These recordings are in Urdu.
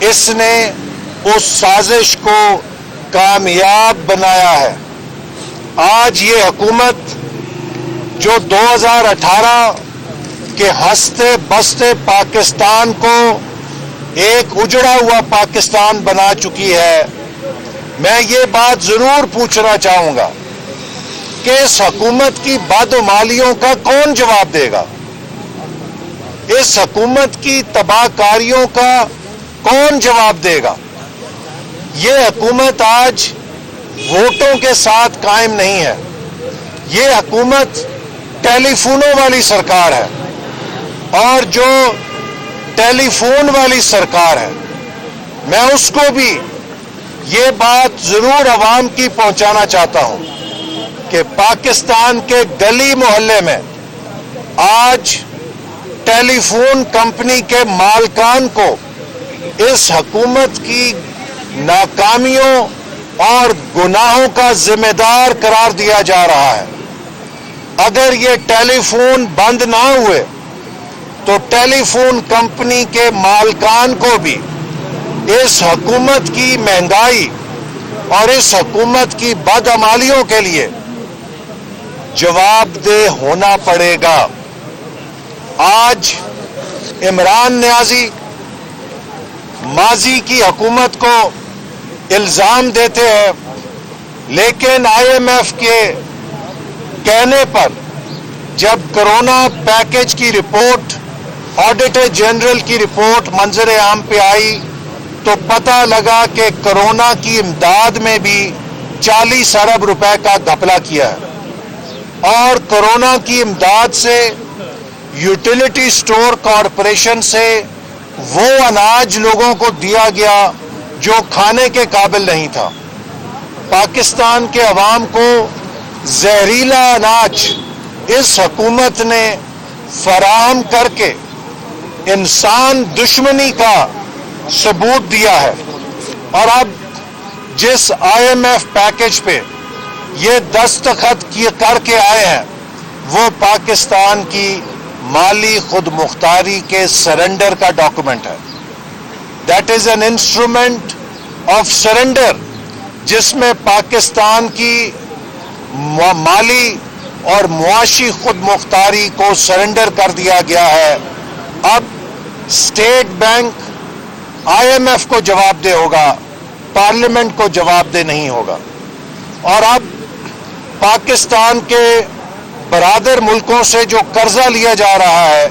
اس نے اس سازش کو کامیاب بنایا ہے۔ آج یہ حکومت جو 2018 کے ہنستے بستے پاکستان کو ایک اجڑا ہوا پاکستان بنا چکی ہے، میں یہ بات ضرور پوچھنا چاہوں گا کہ اس حکومت کی بدعمالیوں کا کون جواب دے گا؟ اس حکومت کی تباہ کاریوں کا کون جواب دے گا؟ یہ حکومت آج ووٹوں کے ساتھ قائم نہیں ہے، یہ حکومت ٹیلی فونوں والی سرکار ہے، اور جو ٹیلی فون والی سرکار ہے میں اس کو بھی یہ بات ضرور عوام کی پہنچانا چاہتا ہوں کہ پاکستان کے گلی محلے میں آج ٹیلی فون کمپنی کے مالکان کو اس حکومت کی ناکامیوں اور گناہوں کا ذمہ دار قرار دیا جا رہا ہے۔ اگر یہ ٹیلی فون بند نہ ہوئے تو ٹیلی فون کمپنی کے مالکان کو بھی اس حکومت کی مہنگائی اور اس حکومت کی بدعمالیوں کے لیے جواب دہ ہونا پڑے گا۔ آج عمران نیازی ماضی کی حکومت کو الزام دیتے ہیں، لیکن IMF کے کہنے پر جب کرونا پیکج کی رپورٹ، آڈیٹر جنرل کی رپورٹ منظر عام پہ آئی تو پتہ لگا کہ کرونا کی امداد میں بھی 40 ارب روپے کا گھپلا کیا ہے، اور کرونا کی امداد سے یوٹیلیٹی سٹور کارپوریشن سے وہ اناج لوگوں کو دیا گیا جو کھانے کے قابل نہیں تھا۔ پاکستان کے عوام کو زہریلا اناج اس حکومت نے فراہم کر کے انسان دشمنی کا ثبوت دیا ہے، اور اب جس IMF پیکج پہ یہ دستخط کر کے آئے ہیں وہ پاکستان کی مالی خود مختاری کے سرنڈر کا ڈاکومنٹ ہے۔ That is an instrument of surrender, جس میں پاکستان کی مالی اور معاشی خود مختاری کو سرنڈر کر دیا گیا ہے۔ اب اسٹیٹ بینک IMF کو جواب دہ ہوگا، پارلیمنٹ کو جواب دہ نہیں ہوگا، اور اب پاکستان کے برادر ملکوں سے جو قرضہ لیا جا رہا ہے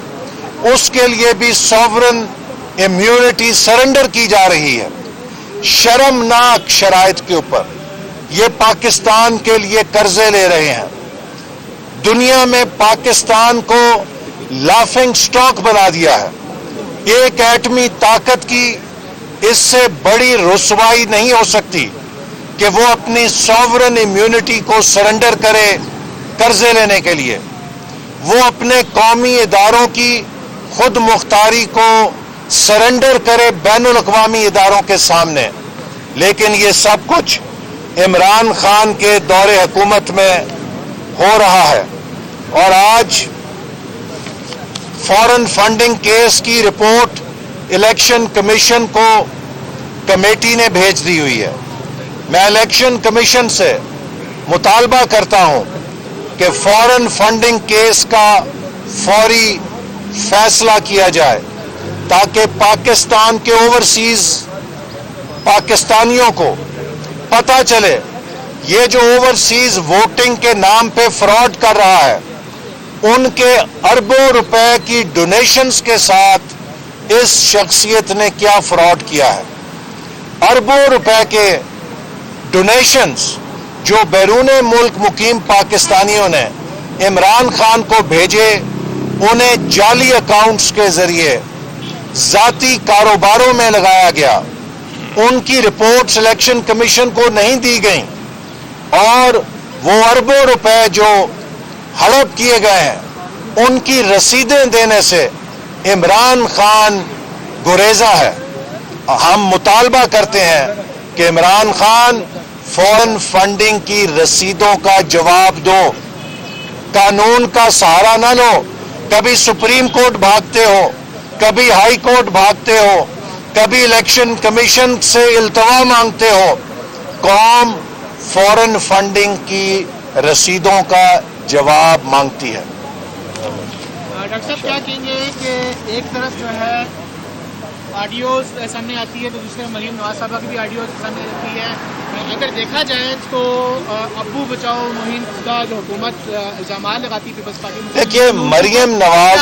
اس کے لیے بھی سوورن امیونٹی سرنڈر کی جا رہی ہے۔ شرمناک شرائط کے اوپر یہ پاکستان کے لیے قرضے لے رہے ہیں۔ دنیا میں پاکستان کو لافنگ سٹاک بنا دیا ہے۔ ایک ایٹمی طاقت کی اس سے بڑی رسوائی نہیں ہو سکتی کہ وہ اپنی سوورن امیونٹی کو سرنڈر کرے قرضے لینے کے لیے، وہ اپنے قومی اداروں کی خود مختاری کو سرنڈر کرے بین الاقوامی اداروں کے سامنے۔ لیکن یہ سب کچھ عمران خان کے دور حکومت میں ہو رہا ہے، اور آج فارن فنڈنگ کیس کی رپورٹ الیکشن کمیشن کو کمیٹی نے بھیج دی ہوئی ہے۔ میں الیکشن کمیشن سے مطالبہ کرتا ہوں کہ فارن فنڈنگ کیس کا فوری فیصلہ کیا جائے تاکہ پاکستان کے اوورسیز پاکستانیوں کو پتہ چلے یہ جو اوورسیز ووٹنگ کے نام پہ فراڈ کر رہا ہے ان کے اربوں روپے کی ڈونیشنز کے ساتھ اس شخصیت نے کیا فراڈ کیا ہے۔ اربوں روپے کے ڈونیشنز جو بیرون ملک مقیم پاکستانیوں نے عمران خان کو بھیجے، انہیں جعلی اکاؤنٹس کے ذریعے ذاتی کاروباروں میں لگایا گیا، ان کی رپورٹس الیکشن کمیشن کو نہیں دی گئیں، اور وہ اربوں روپے جو ہڑپ کیے گئے ہیں ان کی رسیدیں دینے سے عمران خان گریزہ ہے۔ ہم مطالبہ کرتے ہیں کہ عمران خان فارن فنڈنگ کی رسیدوں کا جواب دو، قانون کا سہارا نہ لو۔ کبھی سپریم کورٹ بھاگتے ہو، کبھی ہائی کورٹ بھاگتے ہو، کبھی الیکشن کمیشن سے التوا مانگتے ہو، قوم فورن فنڈنگ کی رسیدوں کا جواب مانگتی ہے۔ ڈاکٹر صاحب کیا کہیں گے کہ ایک طرف جو ہے آڈیوز سامنے آتی ہے تو دوسرے مریم نواز صاحبہ کی بھی آڈیوز سامنے آتی ہے، اگر دیکھا جائے تو ابو بچاؤ مہم کا جو حکومت الزامات لگاتی پیپلز پارٹی میں، دیکھیے مریم نواز،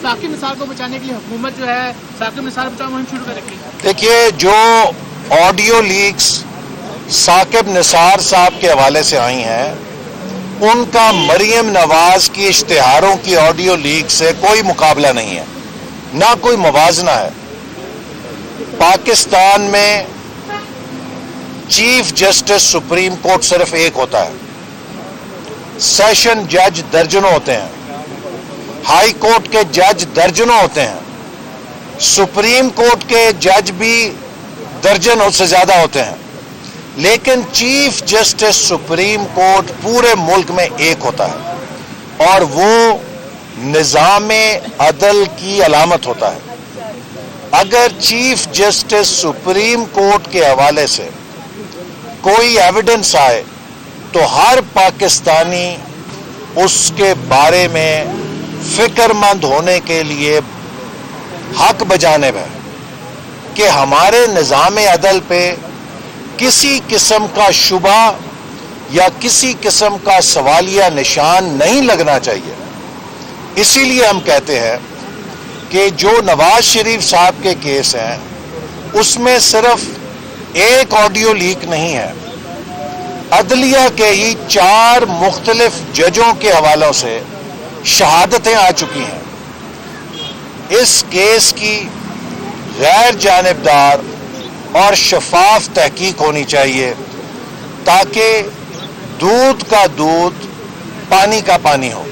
ثاقب نثار کو بچانے کے لیے حکومت جو ہے ثاقب نثار بچاؤ مہم شروع کر رکھی ہے؟ دیکھیے جو آڈیو لیکس ثاقب نثار صاحب کے حوالے سے آئی ہیں ان کا مریم نواز کی اشتہاروں کی آڈیو لیک سے کوئی مقابلہ نہیں ہے، نہ کوئی موازنہ ہے۔ پاکستان میں چیف جسٹس سپریم کورٹ صرف ایک ہوتا ہے، سیشن جج درجنوں ہوتے ہیں، ہائی کورٹ کے جج درجنوں ہوتے ہیں، سپریم کورٹ کے جج بھی درجنوں سے زیادہ ہوتے ہیں، لیکن چیف جسٹس سپریم کورٹ پورے ملک میں ایک ہوتا ہے اور وہ نظام عدل کی علامت ہوتا ہے۔ اگر چیف جسٹس سپریم کورٹ کے حوالے سے کوئی ایویڈنس آئے تو ہر پاکستانی اس کے بارے میں فکر مند ہونے کے لیے حق بجانب ہے کہ ہمارے نظام عدل پہ کسی قسم کا شبہ یا کسی قسم کا سوالیہ نشان نہیں لگنا چاہیے۔ اسی لیے ہم کہتے ہیں کہ جو نواز شریف صاحب کے کیس ہیں اس میں صرف ایک آڈیو لیک نہیں ہے، عدلیہ کے ہی 4 مختلف ججوں کے حوالوں سے شہادتیں آ چکی ہیں۔ اس کیس کی غیر جانبدار اور شفاف تحقیق ہونی چاہیے تاکہ دودھ کا دودھ پانی کا پانی ہو۔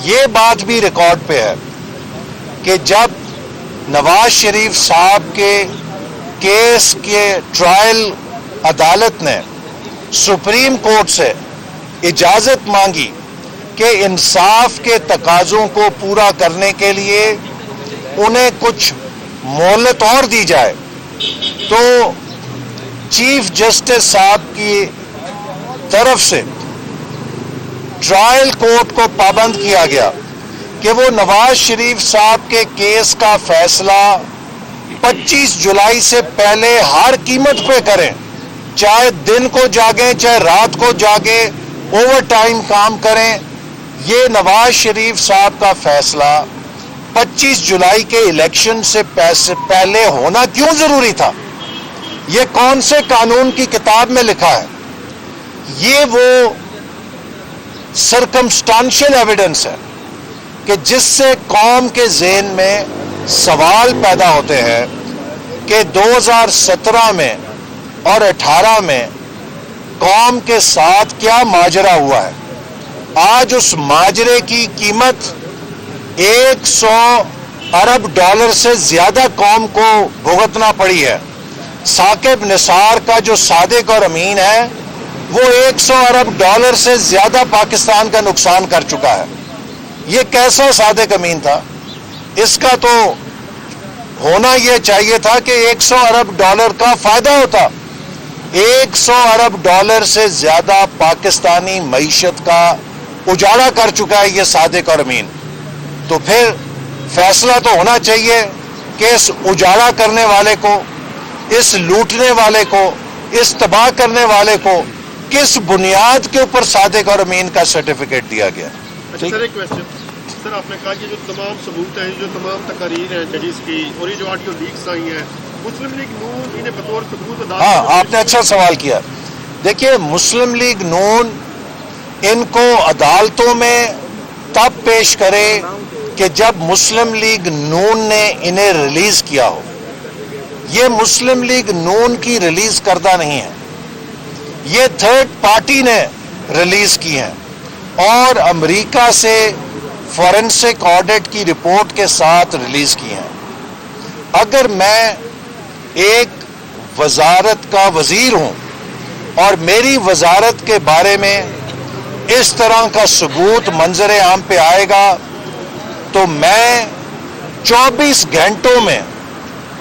یہ بات بھی ریکارڈ پہ ہے کہ جب نواز شریف صاحب کے کیس کے ٹرائل عدالت نے سپریم کورٹ سے اجازت مانگی کہ انصاف کے تقاضوں کو پورا کرنے کے لیے انہیں کچھ مہلت اور دی جائے، تو چیف جسٹس صاحب کی طرف سے ٹرائل کورٹ کو پابند کیا گیا کہ وہ نواز شریف صاحب کے کیس کا فیصلہ 25 جولائی سے پہلے ہر قیمت پہ کریں، چاہے دن کو جاگیں چاہے رات کو جاگیں، اوور ٹائم کام کریں۔ یہ نواز شریف صاحب کا فیصلہ 25 جولائی کے الیکشن سے پہلے ہونا کیوں ضروری تھا؟ یہ کون سے قانون کی کتاب میں لکھا ہے؟ یہ وہ سرکمسٹانشل ایویڈنس ہے کہ جس سے قوم کے ذہن میں سوال پیدا ہوتے ہیں کہ 2017 میں اور 18 میں قوم کے ساتھ کیا ماجرا ہوا ہے۔ آج اس ماجرے کی قیمت 100 ارب ڈالر سے زیادہ قوم کو بھگتنا پڑی ہے۔ ثاقب نثار کا جو صادق اور امین ہے وہ 100 ارب ڈالر سے زیادہ پاکستان کا نقصان کر چکا ہے۔ یہ کیسا صادق امین تھا؟ اس کا تو ہونا یہ چاہیے تھا کہ 100 ارب ڈالر کا فائدہ ہوتا۔ 100 ارب ڈالر سے زیادہ پاکستانی معیشت کا اجاڑا کر چکا ہے یہ صادق اور امین۔ تو پھر فیصلہ تو ہونا چاہیے کہ اس اجاڑا کرنے والے کو، اس لوٹنے والے کو، اس تباہ کرنے والے کو کس بنیاد کے اوپر صادق اور امین کا سرٹیفکیٹ دیا گیا۔ سر ایک کویسچن، سر آپ نے کہا کہ جو تمام ثبوت ہیں، جو تمام تقاریر ہیں ججز کی اور یہ جو آڈیو لیکس آئی ہیں، مسلم لیگ نون انہیں بطور ثبوت ہاں آپ نے اچھا سوال کیا۔ دیکھیے مسلم لیگ نون ان کو عدالتوں میں تب پیش کرے کہ جب مسلم لیگ نون نے انہیں ریلیز کیا ہو۔ یہ مسلم لیگ نون کی ریلیز کردہ نہیں ہے، یہ تھرڈ پارٹی نے ریلیز کی ہیں اور امریکہ سے فورنسک آڈٹ کی رپورٹ کے ساتھ ریلیز کی ہیں۔ اگر میں ایک وزارت کا وزیر ہوں اور میری وزارت کے بارے میں اس طرح کا ثبوت منظر عام پہ آئے گا تو میں 24 گھنٹوں میں